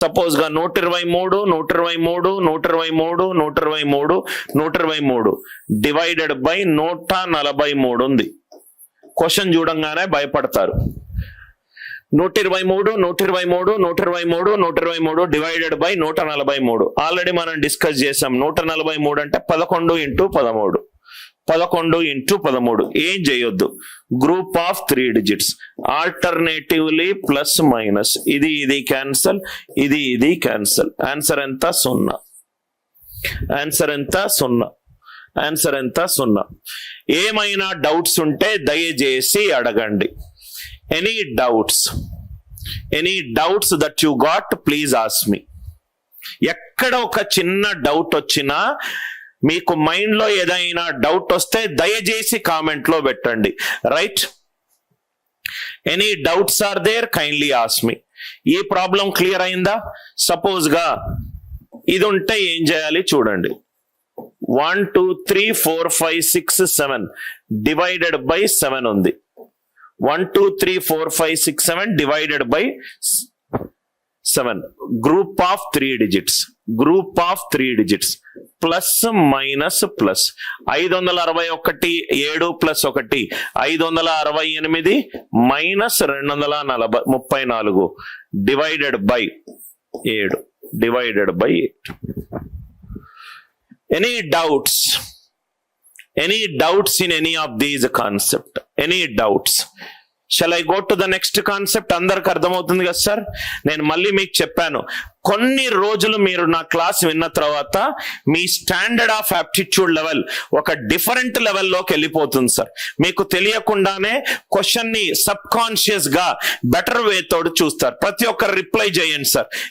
Suppose గా 123 123 123 123 123 divided by 143 ఉంది. Question చూడంగానే భయపడతారు. 123 123 123 123 డివైడెడ్ బై 143. ఆల్రెడీ మనం డిస్కస్ చేసాం. 143 అంటే 11 ఇంటూ 13, 11 ఇంటూ 13. ఏం చేయొద్దు, group of 3 digits alternatively plus minus, ఇది క్యాన్సల్, ఇది క్యాన్సల్. ఆన్సర్ ఎంత? 0. ఆన్సర్ ఎంత? 0. ఆన్సర్ ఎంత? 0. ఏమైనా డౌట్స్ ఉంటే దయచేసి అడగండి. Any doubts that you got please ask me. ఎక్కడ ఒక చిన్న డౌట్ వచ్చినా, మీకు మైండ్ లో ఏదైనా డౌట్ వస్తే దయచేసి కామెంట్ లో పెట్టండి. Right? Any doubts are there, kindly ask me. ఈ ప్రాబ్లం క్లియర్ అయిందా? సపోజ్ గా ఇది ఉంటే ఏం చేయాలి చూడండి. 1 2 3 4 5 6 7 డివైడెడ్ బై 7 ఉంది. 1 2 3 4 5 6 7 divided by 7. Group of 3 digits plus minus plus. 561 7 plus 1 568 minus 234 divided by 7 divided by 8. Any doubts in any of these concept? Any doubts? Shall I go to the next concept? అందరికి అర్థమవుతుంది కదా sir? నేను మళ్ళీ మీకు చెప్పాను, కొన్ని రోజులు మీరు నా క్లాస్ విన్న తర్వాత మీ స్టాండర్డ్ ఆఫ్ యాప్టిట్యూడ్ లెవెల్ ఒక డిఫరెంట్ లెవెల్లోకి వెళ్ళిపోతుంది సార్. మీకు తెలియకుండానే క్వశ్చన్ ని సబ్ కాన్షియస్ గా బెటర్ వే తోడు చూస్తారు. ప్రతి ఒక్కరు రిప్లై చేయండి సార్.